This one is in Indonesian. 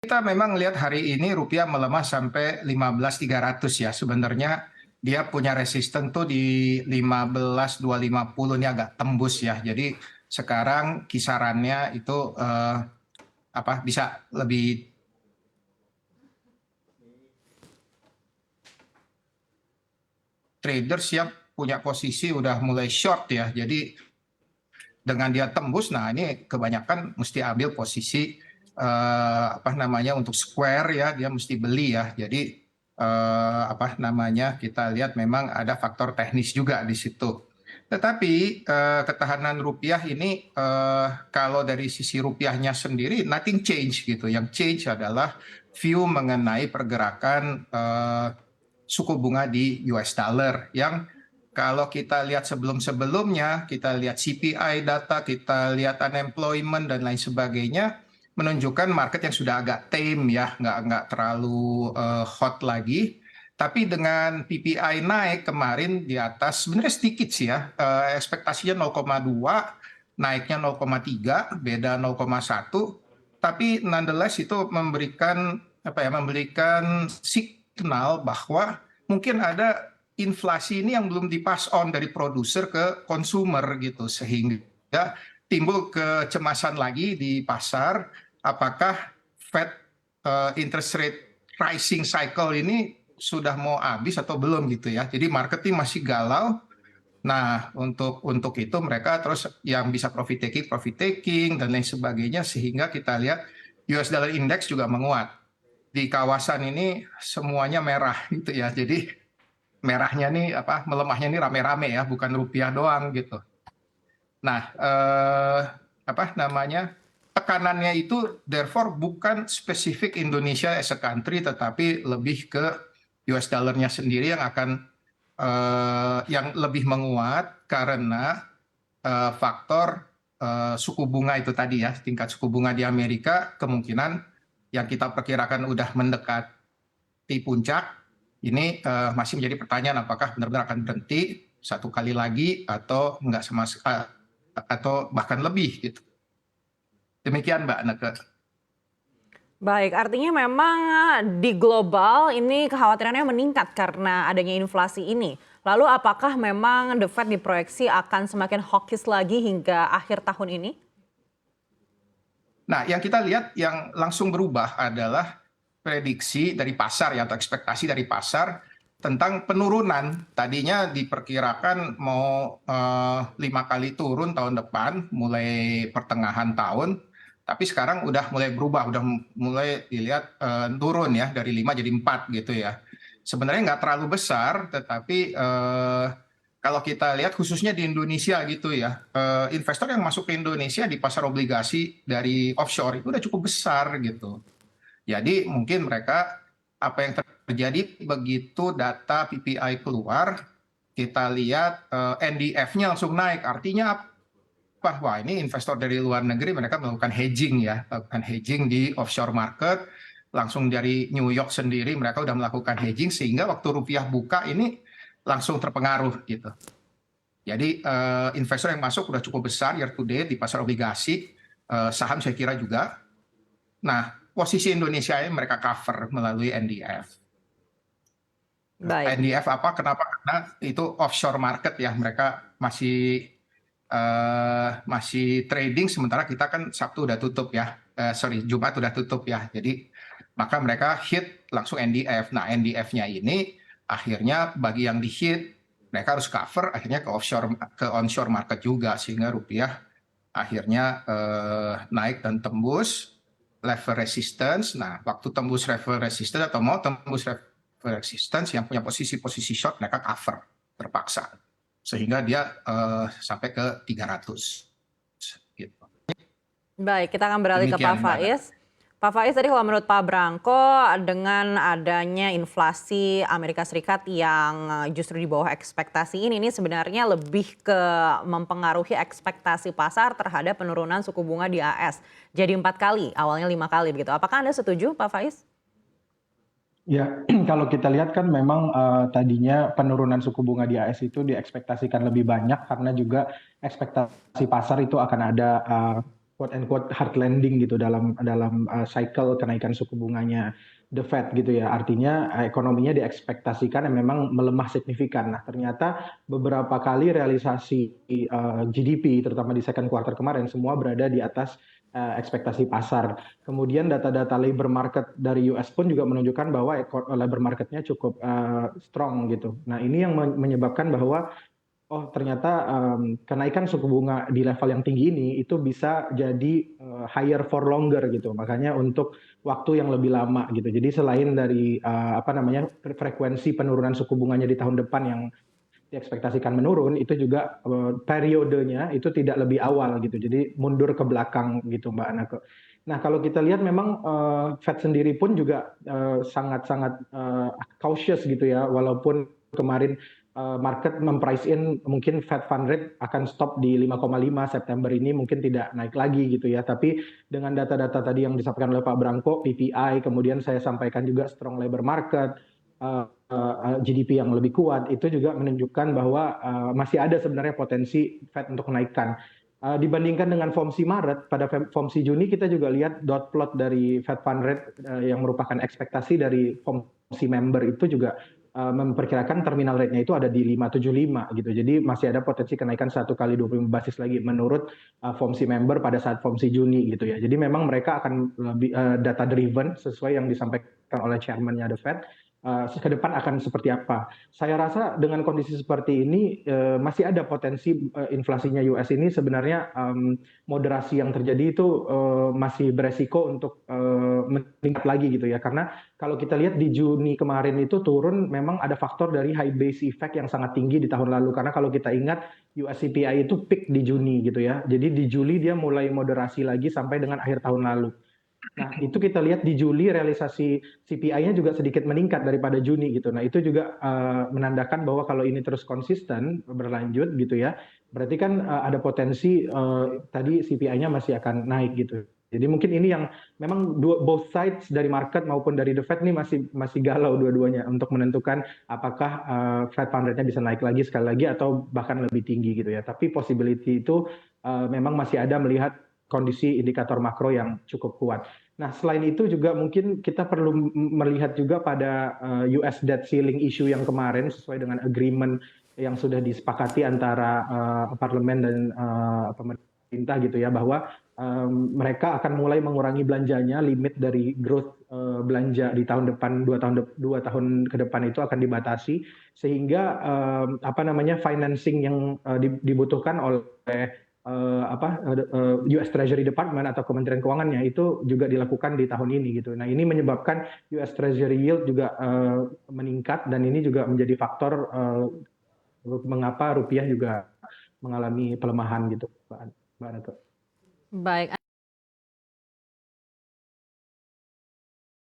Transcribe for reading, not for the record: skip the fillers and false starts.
Kita memang lihat hari ini rupiah melemah sampai 15.300 ya. Sebenarnya dia punya resisten tuh di 15.250, ini agak tembus ya. Jadi sekarang kisarannya itu bisa lebih traders yang punya posisi udah mulai short ya. Jadi dengan dia tembus, nah ini kebanyakan mesti ambil posisi untuk square ya, dia mesti beli ya. Jadi kita lihat memang ada faktor teknis juga di situ. Tetapi ketahanan rupiah ini kalau dari sisi rupiahnya sendiri nothing change gitu. Yang change adalah view mengenai pergerakan suku bunga di US dollar yang kalau kita lihat sebelum-sebelumnya, kita lihat CPI data, kita lihat unemployment dan lain sebagainya, menunjukkan market yang sudah agak tame ya, nggak terlalu hot lagi. Tapi dengan PPI naik kemarin di atas, sebenarnya sedikit sih ya, ekspektasinya 0,2, naiknya 0,3, beda 0,1. Tapi nonetheless itu memberikan signal bahwa mungkin ada inflasi ini yang belum dipass on dari produser ke konsumer gitu, sehingga timbul kecemasan lagi di pasar apakah Fed interest rate pricing cycle ini sudah mau habis atau belum gitu ya. Jadi marketing masih galau. Nah, untuk itu mereka terus yang bisa profit taking dan lain sebagainya, sehingga kita lihat US dollar index juga menguat. Di kawasan ini semuanya merah gitu ya. Jadi merahnya nih melemahnya nih rame-rame ya, bukan rupiah doang gitu. Nah, tekanannya itu therefore bukan spesifik Indonesia as a country, tetapi lebih ke US dollar-nya sendiri yang akan yang lebih menguat karena faktor suku bunga itu tadi ya, tingkat suku bunga di Amerika kemungkinan yang kita perkirakan udah mendekati puncak. Ini masih menjadi pertanyaan apakah benar-benar akan berhenti satu kali lagi atau enggak sama sekali atau bahkan lebih gitu. Demikian Mbak Neke. Baik, artinya memang di global ini kekhawatirannya meningkat karena adanya inflasi ini. Lalu apakah memang The Fed diproyeksi akan semakin hawkish lagi hingga akhir tahun ini? Nah, yang kita lihat yang langsung berubah adalah prediksi dari pasar ya, atau ekspektasi dari pasar tentang penurunan. Tadinya diperkirakan mau 5 kali turun tahun depan, mulai pertengahan tahun. Tapi sekarang udah mulai berubah, udah mulai dilihat turun ya, dari 5 jadi 4 gitu ya. Sebenarnya nggak terlalu besar, tetapi kalau kita lihat khususnya di Indonesia gitu ya, investor yang masuk ke Indonesia di pasar obligasi dari offshore itu udah cukup besar gitu. Jadi mungkin mereka apa yang terjadi begitu data PPI keluar, kita lihat NDF-nya langsung naik. Artinya apa? Wah, ini investor dari luar negeri mereka melakukan hedging ya, melakukan hedging di offshore market. Langsung dari New York sendiri mereka udah melakukan hedging sehingga waktu rupiah buka ini langsung terpengaruh gitu. Jadi investor yang masuk udah cukup besar year to date di pasar obligasi, saham saya kira juga. Nah, posisi Indonesia ini mereka cover melalui NDF. Baik. NDF apa? Kenapa? Karena itu offshore market ya, mereka masih trading, sementara kita kan Sabtu udah tutup ya, Jumat udah tutup ya. Jadi maka mereka hit langsung NDF. Nah, NDF-nya ini akhirnya bagi yang di hit mereka harus cover akhirnya ke onshore market juga, sehingga rupiah akhirnya naik dan tembus level resistance. Nah, waktu tembus level resistance atau mau tembus level resistance, yang punya posisi short mereka cover terpaksa, sehingga dia sampai ke 300 gitu. Baik, kita akan beralih ke Pak Demikian, Mbak Nana. Faiz. Pak Faiz, tadi kalau menurut Pak Branko, dengan adanya inflasi Amerika Serikat yang justru di bawah ekspektasi ini sebenarnya lebih ke mempengaruhi ekspektasi pasar terhadap penurunan suku bunga di AS. Jadi 4 kali, awalnya 5 kali begitu. Apakah Anda setuju, Pak Faiz? Ya, kalau kita lihat kan memang tadinya penurunan suku bunga di AS itu diekspektasikan lebih banyak karena juga ekspektasi pasar itu akan ada quote and quote hard landing gitu dalam cycle kenaikan suku bunganya The Fed gitu ya. Artinya ekonominya diekspektasikan yang memang melemah signifikan. Nah, ternyata beberapa kali realisasi GDP terutama di second quarter kemarin semua berada di atas ekspektasi pasar. Kemudian data-data labor market dari US pun juga menunjukkan bahwa labor marketnya cukup strong gitu. Nah, ini yang menyebabkan bahwa oh ternyata kenaikan suku bunga di level yang tinggi ini itu bisa jadi higher for longer gitu. Makanya untuk waktu yang lebih lama gitu. Jadi selain dari frekuensi penurunan suku bunganya di tahun depan yang diekspektasikan menurun, itu juga periodenya itu tidak lebih awal gitu. Jadi mundur ke belakang gitu Mbak Anako. Nah, kalau kita lihat memang Fed sendiri pun juga sangat-sangat cautious gitu ya, walaupun kemarin market memprice in mungkin Fed Fund Rate akan stop di 5,5 September ini, mungkin tidak naik lagi gitu ya. Tapi dengan data-data tadi yang disampaikan oleh Pak Branko, PPI, kemudian saya sampaikan juga strong labor market, GDP yang lebih kuat, itu juga menunjukkan bahwa masih ada sebenarnya potensi Fed untuk menaikkan. Dibandingkan dengan FOMC Maret, pada FOMC Juni kita juga lihat dot plot dari Fed Fund Rate yang merupakan ekspektasi dari FOMC member itu juga memperkirakan terminal rate-nya itu ada di 5,75 gitu. Jadi masih ada potensi kenaikan 1 kali 25 basis lagi menurut FOMC member pada saat FOMC Juni gitu ya. Jadi memang mereka akan lebih data driven sesuai yang disampaikan oleh chairman-nya The Fed. Ke depan akan seperti apa. Saya rasa dengan kondisi seperti ini masih ada potensi inflasinya US ini sebenarnya moderasi yang terjadi itu masih beresiko untuk meningkat lagi gitu ya. Karena kalau kita lihat di Juni kemarin itu turun memang ada faktor dari high base effect yang sangat tinggi di tahun lalu. Karena kalau kita ingat US CPI itu peak di Juni gitu ya. Jadi di Juli dia mulai moderasi lagi sampai dengan akhir tahun lalu. Nah, itu kita lihat di Juli realisasi CPI-nya juga sedikit meningkat daripada Juni gitu. Nah, itu juga menandakan bahwa kalau ini terus konsisten berlanjut gitu ya, berarti kan ada potensi tadi CPI-nya masih akan naik gitu. Jadi mungkin ini yang memang both sides dari market maupun dari The Fed ini masih galau dua-duanya untuk menentukan apakah Fed Fund Rate-nya bisa naik lagi sekali lagi atau bahkan lebih tinggi gitu ya. Tapi possibility itu memang masih ada melihat kondisi indikator makro yang cukup kuat. Nah, selain itu juga mungkin kita perlu melihat juga pada US debt ceiling issue yang kemarin sesuai dengan agreement yang sudah disepakati antara parlemen dan pemerintah gitu ya, bahwa mereka akan mulai mengurangi belanjanya, limit dari growth belanja di tahun depan, 2 tahun ke depan itu akan dibatasi sehingga financing yang dibutuhkan oleh US Treasury Department atau Kementerian Keuangannya itu juga dilakukan di tahun ini gitu. Nah, ini menyebabkan US Treasury yield juga meningkat dan ini juga menjadi faktor mengapa rupiah juga mengalami pelemahan gitu, Mbak Anto. Baik.